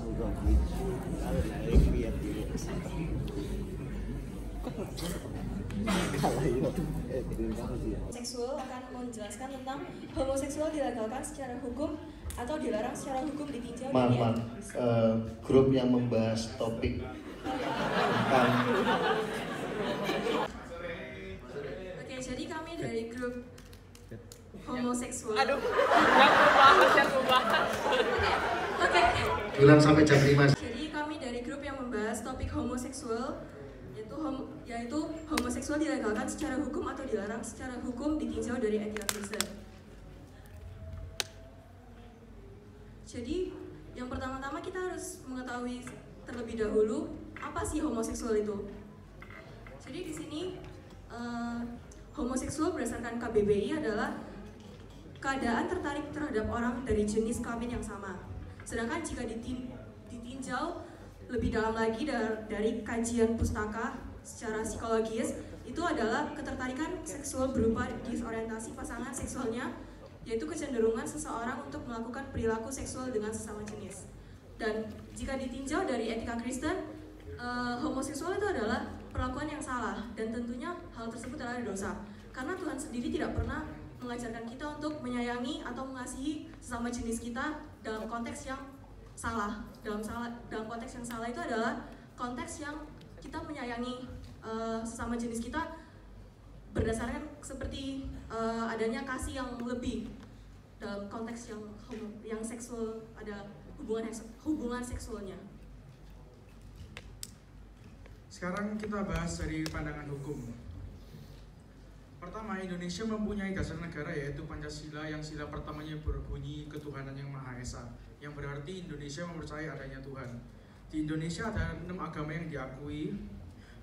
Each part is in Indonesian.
bukan gitu. Lihat dulu. Seksual akan menjelaskan tentang homoseksual dilegalkan secara hukum atau dilarang secara hukum ditinjau. Grup yang membahas topik tentang. Oke, jadi kami dari grup homoseksual. Aduh, yang membahas. Oke. Bulan sampai jam 5. Jadi kami dari grup yang membahas topik homoseksual, yaitu homoseksual dilegalkan secara hukum atau dilarang secara hukum ditinjau dari etika Kristen. Jadi yang pertama-tama kita harus mengetahui terlebih dahulu apa sih homoseksual itu. Jadi di sini homoseksual berdasarkan KBBI adalah keadaan tertarik terhadap orang dari jenis kelamin yang sama. Sedangkan jika ditinjau lebih dalam lagi dari kajian pustaka secara psikologis, itu adalah ketertarikan seksual berupa disorientasi pasangan seksualnya, yaitu kecenderungan seseorang untuk melakukan perilaku seksual dengan sesama jenis. Dan jika ditinjau dari etika Kristen, homoseksual itu adalah perlakuan yang salah, dan tentunya hal tersebut adalah dosa. Karena Tuhan sendiri tidak pernah mengajarkan kita untuk menyayangi atau mengasihi sesama jenis kita dalam konteks yang salah. Dalam konteks yang salah itu adalah konteks yang kita menyayangi sesama jenis kita berdasarkan seperti adanya kasih yang lebih dalam konteks yang seksual, ada hubungan seksualnya. Sekarang kita bahas dari pandangan hukum. Pertama, Indonesia mempunyai dasar negara yaitu Pancasila, yang sila pertamanya berbunyi ketuhanan yang Maha Esa, yang berarti Indonesia mempercayai adanya Tuhan. Di Indonesia ada 6 agama yang diakui,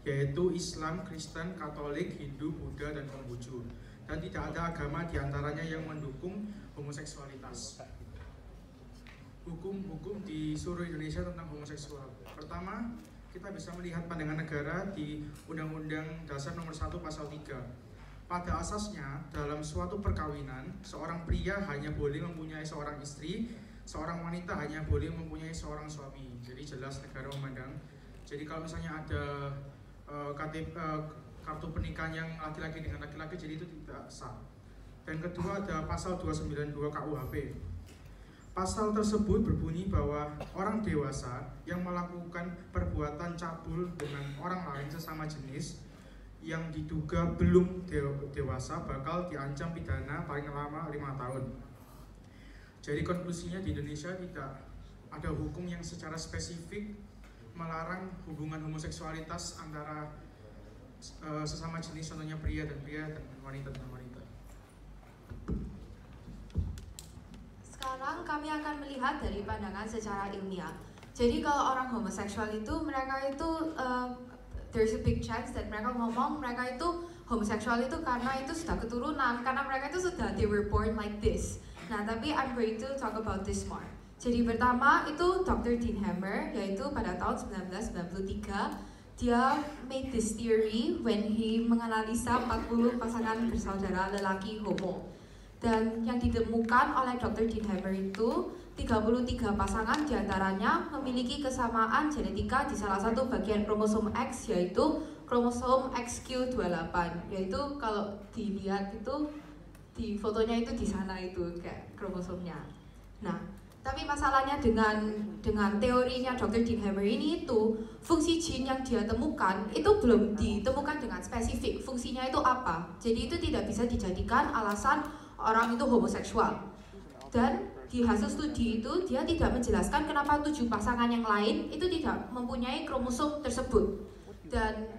yaitu Islam, Kristen, Katolik, Hindu, Buddha, dan Konghucu. Dan tidak ada agama diantaranya yang mendukung homoseksualitas. Hukum-hukum di seluruh Indonesia tentang homoseksual. Pertama, kita bisa melihat pandangan negara di Undang-Undang Dasar Nomor 1 Pasal 3. Pada asasnya, dalam suatu perkawinan, seorang pria hanya boleh mempunyai seorang istri, seorang wanita hanya boleh mempunyai seorang suami. Jadi jelas negara memandang. Jadi kalau misalnya ada kartu pernikahan yang laki-laki dengan laki-laki, jadi itu tidak sah. Dan kedua, ada pasal 292 KUHP. Pasal tersebut berbunyi bahwa orang dewasa yang melakukan perbuatan cabul dengan orang lain sesama jenis yang diduga belum dewasa bakal diancam pidana paling lama 5 tahun. Jadi konklusinya di Indonesia tidak ada hukum yang secara spesifik melarang hubungan homoseksualitas antara sesama jenis, contohnya pria dan wanita dengan wanita. Sekarang kami akan melihat dari pandangan secara ilmiah. Jadi kalau orang homoseksual itu, mereka itu there's a big chance that mereka ngomong mereka itu homoseksual itu karena itu sudah keturunan, karena mereka itu sudah they were born like this. Nah, tapi I'm going to talk about this more. Jadi pertama itu Dr. Dean Hammer, yaitu pada tahun 1993 dia made this theory when he menganalisa 40 pasangan bersaudara lelaki homo. Dan yang ditemukan oleh Dr. Dean Hammer itu 33 pasangan diantaranya memiliki kesamaan genetika di salah satu bagian kromosom X, yaitu kromosom XQ28. Yaitu kalau dilihat itu di fotonya itu di sana itu kayak kromosomnya. Nah, tapi masalahnya dengan teorinya Dr. Dean Hammer ini itu fungsi gene yang dia temukan itu belum ditemukan dengan spesifik fungsinya itu apa. Jadi itu tidak bisa dijadikan alasan orang itu homoseksual. Dan di hasil studi itu dia tidak menjelaskan kenapa 7 pasangan yang lain itu tidak mempunyai kromosom tersebut. Dan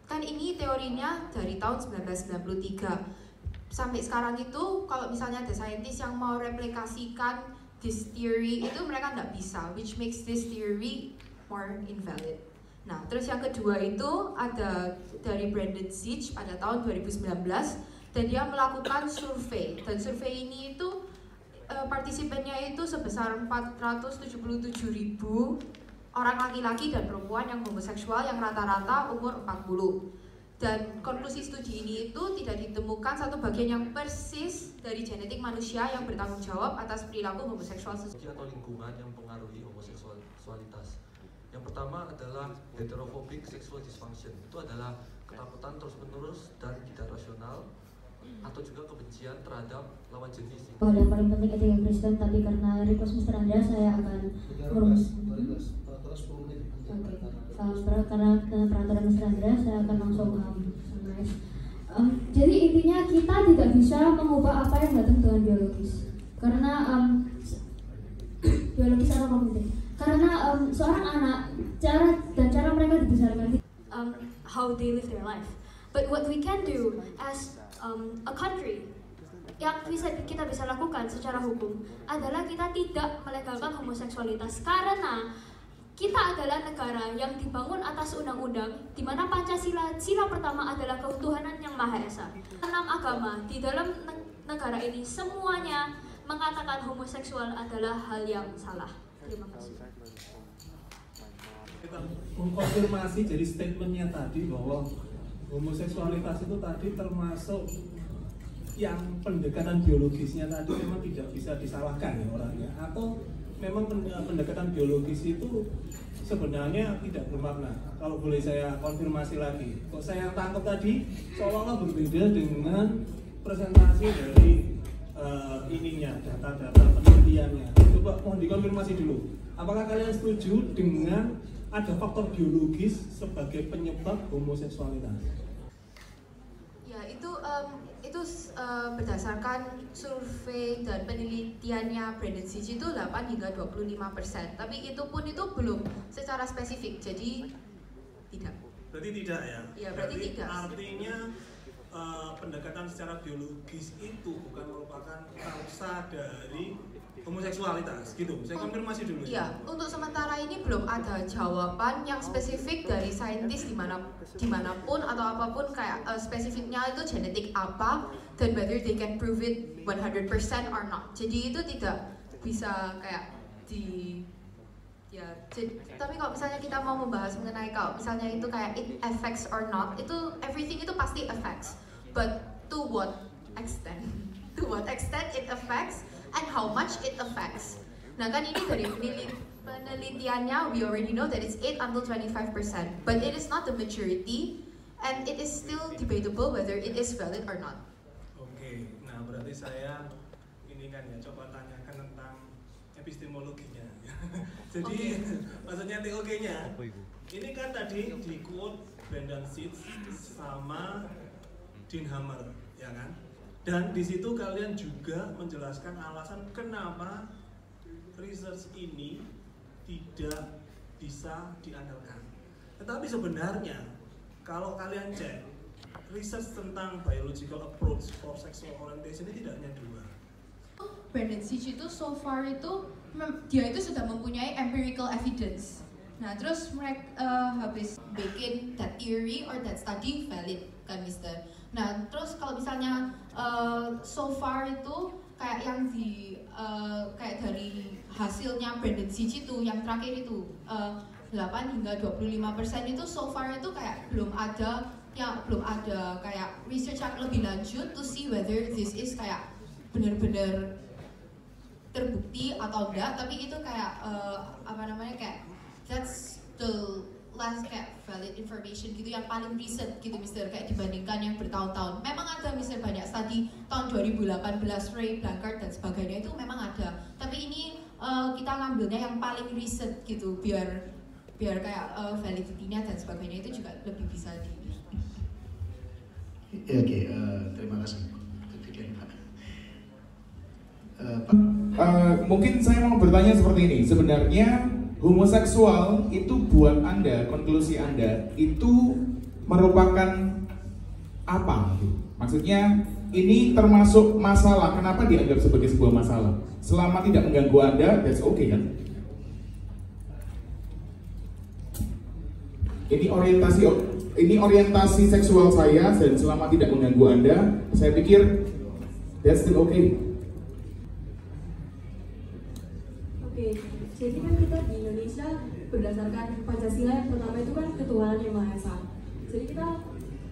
kan ini teorinya dari tahun 1993. Sampai sekarang itu kalau misalnya ada saintis yang mau replikasikan this theory itu mereka nggak bisa, which makes this theory more invalid. Nah, terus yang kedua itu ada dari Brandon Sitch pada tahun 2019 dan dia melakukan survei, dan survei ini itu partisipannya itu sebesar 477.000 orang laki-laki dan perempuan yang homoseksual yang rata-rata umur 40. Dan konklusi studi ini itu tidak ditemukan satu bagian yang persis dari genetik manusia yang bertanggung jawab atas perilaku homoseksual atau lingkungan yang mempengaruhi homoseksualitas. Yang pertama adalah heterophobic sexual dysfunction. Itu adalah ketakutan terus-menerus dan tidak rasional atau juga kebencian terhadap lawan jenis. Dan paling penting etika Kristen, tapi karena request Mr. Andreas saya akan karena peraturan Mr. Andreas saya akan langsung summarize. Jadi intinya kita tidak bisa mengubah apa yang datang dengan biologis, karena biologis atau kognitif. Karena seorang anak cara mereka dibesarkan, how they live their life. But what we can do as a country yang kita bisa lakukan secara hukum adalah kita tidak melegalkan homoseksualitas, karena kita adalah negara yang dibangun atas undang-undang di mana Pancasila, sila pertama adalah ketuhanan yang Maha Esa. 6 agama di dalam negara ini semuanya mengatakan homoseksual adalah hal yang salah. Terima kasih. Kita mengkonfirmasi jadi statementnya tadi bahwa homoseksualitas itu tadi termasuk yang pendekatan biologisnya tadi memang tidak bisa disalahkan ya orangnya, atau memang pendekatan biologis itu sebenarnya tidak bermakna. Kalau boleh saya konfirmasi lagi, kok saya tangkap tadi seolah-olah berbeda dengan presentasi dari data-data penelitiannya. Coba mohon dikonfirmasi dulu, apakah kalian setuju dengan ada faktor biologis sebagai penyebab homoseksualitas? Ya, itu berdasarkan survei dan penelitiannya Brandon Sitch itu 8 hingga 25%. Tapi itu pun belum secara spesifik. Jadi tidak. Berarti tidak ya? Iya, berarti tidak. Artinya pendekatan secara biologis itu bukan merupakan kausa dari homoseksualitas gitu. Saya konfirmasi dulu. Iya, untuk sementara ini belum ada jawaban yang spesifik dari saintis dimanapun atau apapun kayak spesifiknya itu genetik apa dan whether they can prove it 100% or not. Jadi itu tidak bisa kayak tapi kalau misalnya kita mau membahas mengenai kalau misalnya itu kayak it affects or not, itu everything itu pasti affects, but to what extent it affects and how much it affects. Nah kan ini dari penelitiannya we already know that it's 8 until 25%, but it is not the maturity and it is still debatable whether it is valid or not. Oke, nah berarti saya ini kan ya coba tanyakan tentang epistemologinya. Jadi maksudnya TOG-nya ini kan tadi di quote Brandon Sitch sama Dean Hammer, ya kan? Dan di situ kalian juga menjelaskan alasan kenapa research ini tidak bisa diandalkan. Tetapi sebenarnya kalau kalian cek research tentang biological approach for sexual orientation ini tidak hanya 2. Brandon Sitch itu so far itu dia itu sudah mempunyai empirical evidence. Nah terus mereka habis bikin that theory or that study valid kan Mister. Nah terus kalau misalnya so far itu kayak yang kayak dari hasilnya Brandon Sitch itu yang terakhir itu 8 hingga 25% itu so far itu kayak belum ada kayak research yang lebih lanjut to see whether this is kayak benar-benar terbukti atau enggak, tapi itu kayak kayak that's the last kayak valid information gitu yang paling recent gitu Mister, kayak dibandingkan yang bertahun-tahun. Memang ada Mister banyak study tahun 2018 Ray Blankard dan sebagainya itu memang ada, tapi ini kita ngambilnya yang paling recent gitu biar kayak validity-nya dan sebagainya itu juga lebih bisa di. Oke, terima kasih. Mungkin saya mau bertanya seperti ini. Sebenarnya homoseksual itu buat Anda, konklusi Anda itu merupakan apa? Maksudnya ini termasuk masalah. Kenapa dianggap sebagai sebuah masalah? Selama tidak mengganggu Anda, that's okay kan? Ini orientasi seksual saya dan selama tidak mengganggu Anda, saya pikir that's still okay. Oke, jadi kan kita di Indonesia berdasarkan Pancasila yang pertama itu kan ketuhanan yang Maha Esa. Jadi kita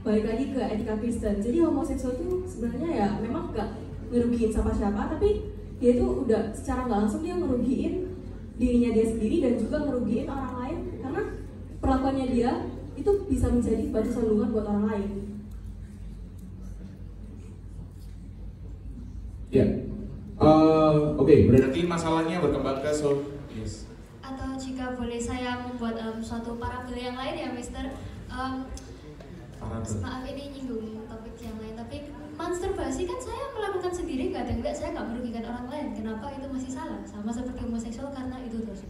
balik lagi ke etika Kristen. Jadi homoseksual itu sebenarnya ya memang gak ngerugiin siapa-siapa, tapi dia itu udah secara nggak langsung dia ngerugiin dirinya dia sendiri dan juga ngerugiin orang lain, karena perlakuannya dia itu bisa menjadi batu sandungan buat orang lain. Ya, oke, berarti masalahnya berkembang ke yes. Atau jika boleh saya membuat suatu parabel yang lain ya, Mister. Maaf ini nyinggung topik yang lain, tapi masturbasi kan saya melakukan sendiri, kadang enggak saya nggak merugikan orang lain. Kenapa itu masih salah? Sama seperti homoseksual karena itu dosa.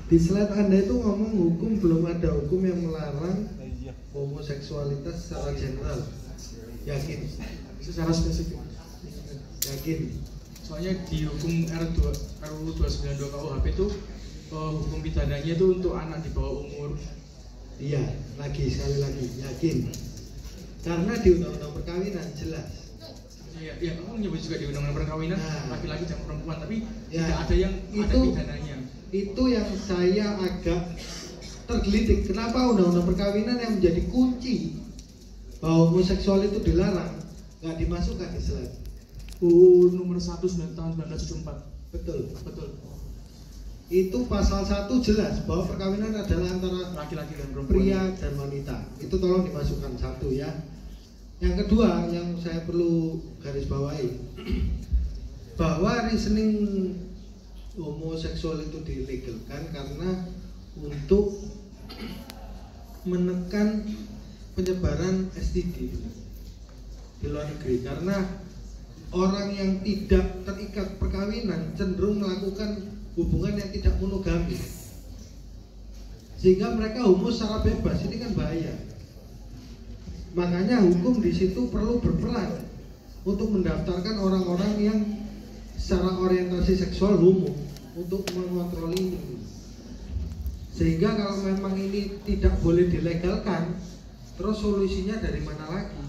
Di slide Anda itu ngomong hukum, belum ada hukum yang melarang homoseksualitas secara general. Yakin? Secara spesifik. Yakin? Soalnya di hukum RUU 292 KUHP itu hukum pidananya itu untuk anak di bawah umur. Iya, sekali lagi, yakin. Karena di undang-undang perkawinan jelas. Ya, kamu menyebut juga di undang-undang perkawinan laki-laki dan perempuan, tapi ya, tidak ada yang ada pidananya. Itu yang saya agak tergelitik. Kenapa undang-undang perkawinan yang menjadi kunci bahwa homoseksual itu dilarang nggak dimasukkan di slide? UU nomor 1 tahun 1974. Betul. Betul. Itu pasal 1 jelas bahwa perkawinan adalah antara laki-laki dan perempuan, pria dan wanita. Itu tolong dimasukkan satu ya. Yang kedua yang saya perlu garis bawahi, bahwa reasoning homoseksual itu dilegalkan karena untuk menekan penyebaran STD di luar negeri, karena orang yang tidak terikat perkawinan cenderung melakukan hubungan yang tidak monogami, sehingga mereka homo secara bebas. Ini kan bahaya. Makanya hukum di situ perlu berperan untuk mendaftarkan orang-orang yang secara orientasi seksual homo, untuk mengontrol ini. Sehingga kalau memang ini tidak boleh dilegalkan, terus solusinya dari mana lagi?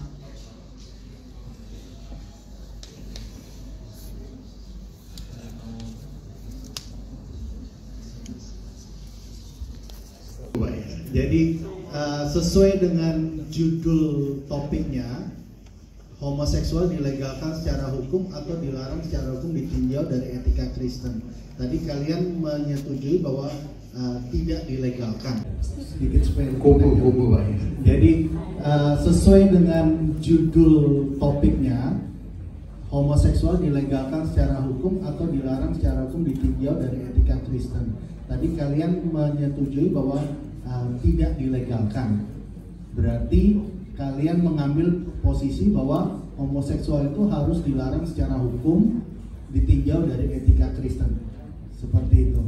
Jadi sesuai dengan judul topiknya, homoseksual dilegalkan secara hukum atau dilarang secara hukum ditinjau dari etika Kristen. Tadi kalian menyetujui bahwa tidak dilegalkan. Sedikit supaya kubu Pak. Jadi sesuai dengan judul topiknya, homoseksual dilegalkan secara hukum atau dilarang secara hukum ditinjau dari etika Kristen. Tadi kalian menyetujui bahwa tidak dilegalkan. Berarti kalian mengambil posisi bahwa homoseksual itu harus dilarang secara hukum, ditinjau dari etika Kristen. Seperti itu.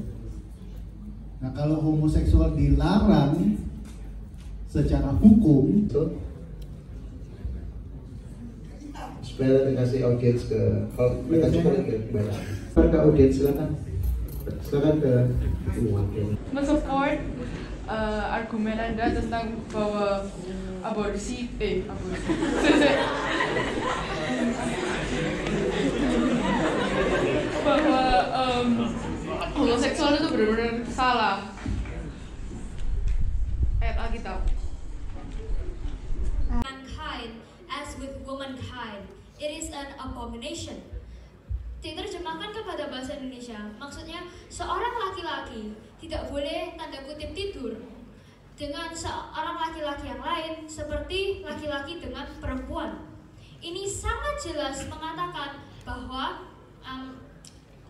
Nah, kalau homoseksual dilarang secara hukum, supaya dikasih audiens ke mereka juga gimana? Ke audiens silakan ke wakil. Mensupport argumen Anda tentang bahwa aborsi bahwa homoseksual itu benar-benar salah. Ayat Alkitab. Mankind as with womankind, it is an abomination. Diterjemahkan kepada bahasa Indonesia, maksudnya seorang laki-laki tidak boleh tanda kutip tidur dengan seorang laki-laki yang lain seperti laki-laki dengan perempuan. Ini sangat jelas mengatakan bahwa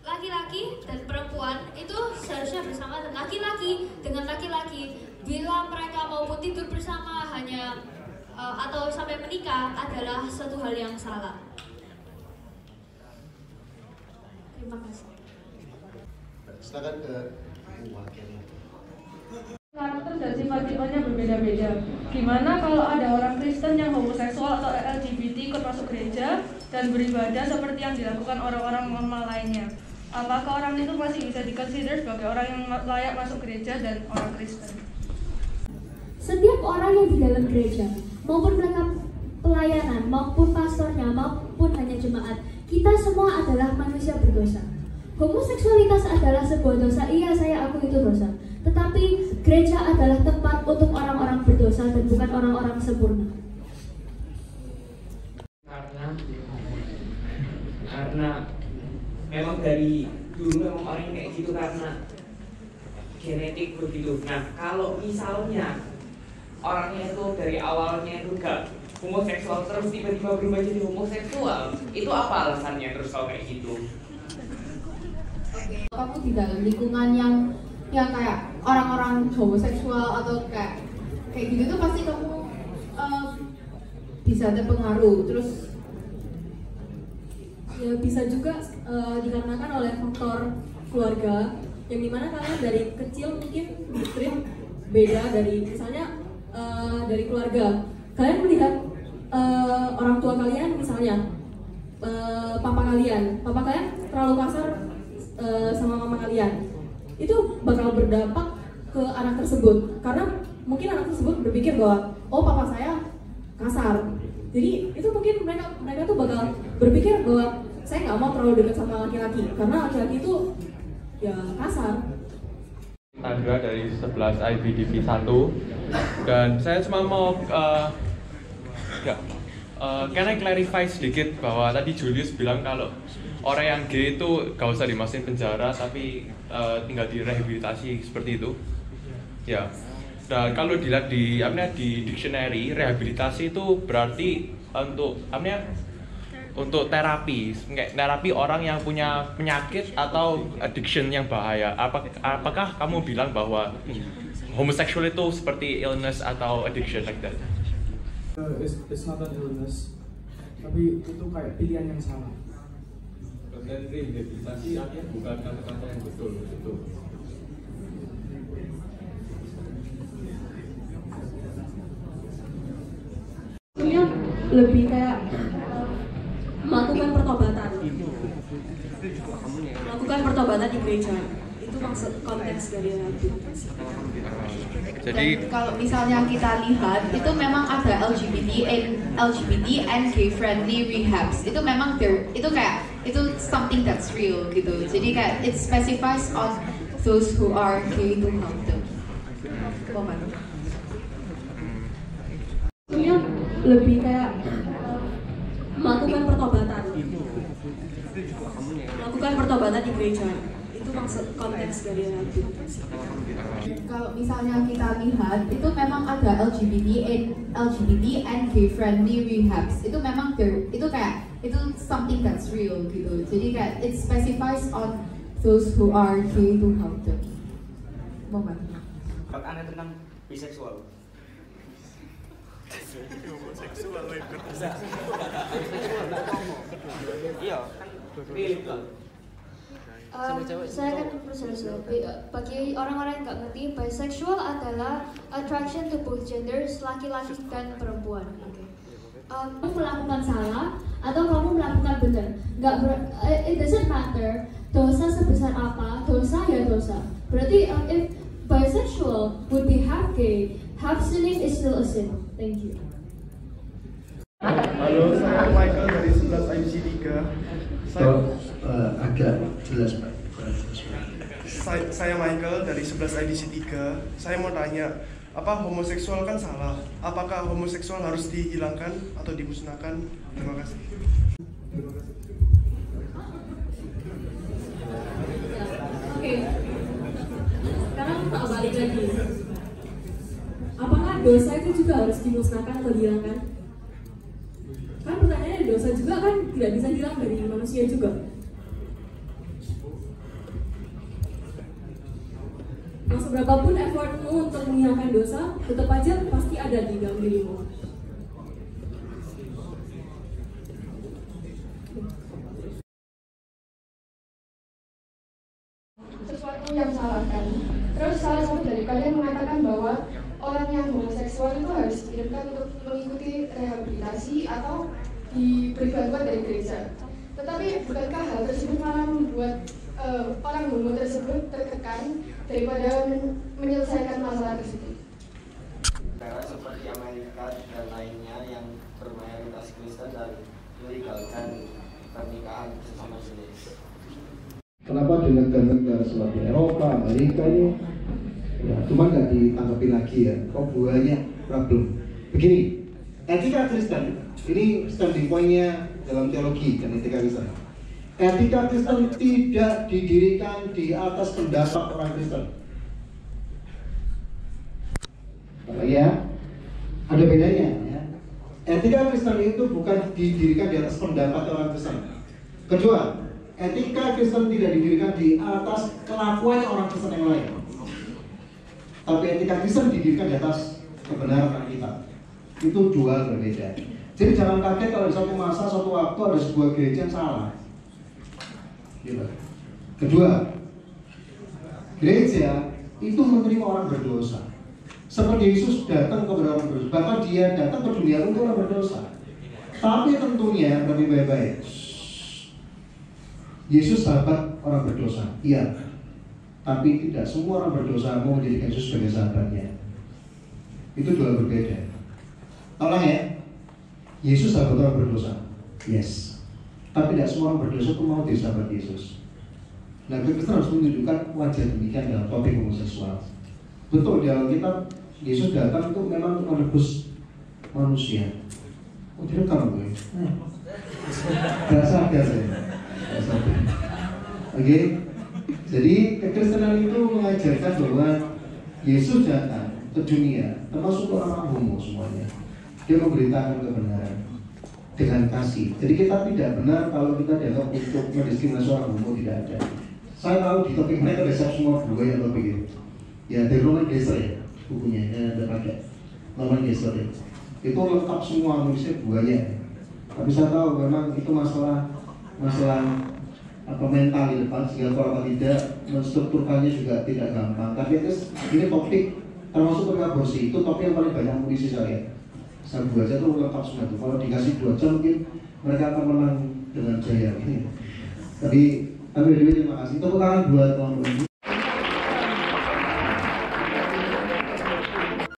laki-laki dan perempuan itu seharusnya bersama, dan laki-laki dengan laki-laki bila mereka maupun tidur bersama hanya atau sampai menikah adalah suatu hal yang salah. Terima kasih. Silakan ke wakilnya. Karakter dan sifat-sifatnya berbeda-beda. Gimana kalau ada orang Kristen yang homoseksual atau LGBT ikut masuk gereja dan beribadah seperti yang dilakukan orang-orang normal lainnya? Apakah orang itu masih bisa dikonsider sebagai orang yang layak masuk gereja dan orang Kristen? Setiap orang yang di dalam gereja, maupun mereka pelayanan, maupun pastornya, maupun hanya jemaat, kita semua adalah manusia berdosa. Homoseksualitas adalah sebuah dosa, iya saya akui itu dosa. Tetapi gereja adalah tempat untuk orang-orang berdosa dan bukan orang-orang sempurna. karena memang dari dulu memang orang kayak gitu karena genetik begitu. Nah kalau misalnya orangnya itu dari awalnya itu gak homoseksual terus tiba-tiba berubah jadi homoseksual, itu apa alasannya terus kalau kayak gitu? Kamu di dalam lingkungan yang kayak orang-orang homoseksual atau kayak gitu tuh pasti kamu bisa terpengaruh. Terus ya bisa juga dikarenakan oleh faktor keluarga, yang dimana kalian dari kecil mungkin ditreat beda dari misalnya dari keluarga. Kalian melihat orang tua kalian misalnya papa kalian terlalu kasar sama mama kalian, itu bakal berdampak ke anak tersebut karena mungkin anak tersebut berpikir bahwa oh papa saya kasar, jadi itu mungkin mereka tuh bakal berpikir bahwa saya nggak mau terlalu dekat sama laki-laki karena laki-laki itu ya kasar. Andra dari 11 IBDP 1 dan saya cuma mau can I clarify sedikit bahwa tadi Julius bilang kalau orang yang gay itu gak usah dimasukin penjara tapi tinggal direhabilitasi seperti itu ya. Dan kalau dilihat di dictionary, rehabilitasi itu berarti untuk terapi orang yang punya penyakit atau addiction yang bahaya. Apakah kamu bilang bahwa homoseksual itu seperti illness atau addiction like that? It's not an illness, tapi itu kayak pilihan yang salah. Dan rehabilitasi artinya bukan kata-kata yang betul itu. Lebih kayak melakukan pertobatan di gereja, itu maksud konteks dari rehabilitasi. Jadi kalau misalnya kita lihat itu memang ada LGBT and gay friendly rehabs, itu memang itu something that's real gitu. Jadi kayak it specifies on those who are gay to help them. Lebih kayak melakukan pertobatan di gereja, itu maksud konteks dari rehabilitasi. Kalau misalnya kita lihat itu memang ada LGBT and gay friendly rehabs, itu memang itu something that's real gitu. Jadi kayak it specifies on those who are gay to help them. Aneh tentang biseksual. Iya, saya kan bagi orang-orang yang nggak ngerti, bisexual adalah attraction to both genders, laki-laki dan perempuan. Kamu melakukan salah atau kamu melakukan benar, it doesn't matter dosa sebesar apa, dosa ya dosa. Berarti if bisexual would be half gay, half sinning is still a sin. Thank you. Halo, saya Michael dari 11 IBC 3. Agak jelas Pak. Saya Michael dari 11 IBC 3. Saya mau tanya, apa homoseksual kan salah? Apakah homoseksual harus dihilangkan atau dimusnahkan? Terima kasih. Oke. Sekarang tak balik lagi. Apakah dosa itu juga harus dimusnahkan atau dihilangkan? Kan pertanyaannya dosa juga kan tidak bisa hilang dari manusia juga. Nah, seberapapun effortmu untuk menghilangkan dosa, tetap aja pasti ada di dalam dirimu. Sesuatu yang salah kan. Terus salah satu dari kalian mengatakan bahwa orang yang homoseksual itu harus dikirimkan untuk mengikuti rehabilitasi atau diberi bantuan dari gereja. Tetapi bukankah hal tersebut malah membuat orang homo tersebut tertekan daripada menyelesaikan masalah tersebut? Negara seperti Amerika dan lainnya yang bermayoritas Kristen dan melegalkan pernikahan sesama jenis. Kenapa di negara-negara seperti Eropa, Amerika ini ya, cuma nggak ditanggapi lagi ya, kok banyak problem. Begini, etika Kristen, ini standing point-nya dalam teologi dan etika Kristen. Etika Kristen tidak didirikan di atas pendapat orang Kristen. Ya, ada bedanya ya. Etika Kristen itu bukan didirikan di atas pendapat orang Kristen. Kedua, etika Kristen tidak didirikan di atas kelakuan orang Kristen yang lain. Tapi etika Kristen didirikan di atas kebenaran kita. Itu dua berbeda. Jadi jangan kaget kalau di suatu masa, suatu waktu ada sebuah gereja yang salah. Gitu. Kedua, gereja itu menerima orang berdosa. Seperti Yesus datang kepada orang berdosa, bahkan dia datang ke dunia untuk orang berdosa. Tapi tentunya lebih baik-baik. Yesus sahabat orang berdosa, iya. Tapi tidak semua orang berdosa mau menjadikan Yesus sebagai sahabatnya. Itu dua berbeda. Tolong ya, Yesus sahabat orang berdosa, yes. Tapi tidak semua orang berdosa itu mau jadi sahabat Yesus. Nah, Kristen harus menunjukkan wajah demikian dalam topik homoseksual. Betul, di Alkitab Yesus datang itu memang untuk menebus manusia. Oh, direkam gue. Gak sadar saya. Oke. Jadi kekristenan itu mengajarkan bahwa Yesus datang ke dunia, termasuk orang-orang homo semuanya. Dia memberitakan kebenaran dengan kasih. Jadi kita tidak benar kalau kita dianggap untuk mendiskriminasi orang homo, tidak ada. Saya tahu di topik mereka ada semua buku yang topik itu. Ya, dari Norman Geisler ya, bukunya yang ada pakai Norman Geisler ya. Itu lengkap semua nulisnya buaya. Tapi saya tahu memang itu masalah apa mental di depan, sehingga kalau tidak menstrukturkannya juga tidak gampang. Tapi ini topik termasuk tentang aborsi, itu topik yang paling banyak mengisi saya. Saya buat aja tuh lengkap semua itu. Kalau dikasih 2 jam mungkin mereka akan menang dengan jaya. Tapi terima kasih. Tepuk tangan buat teman-teman.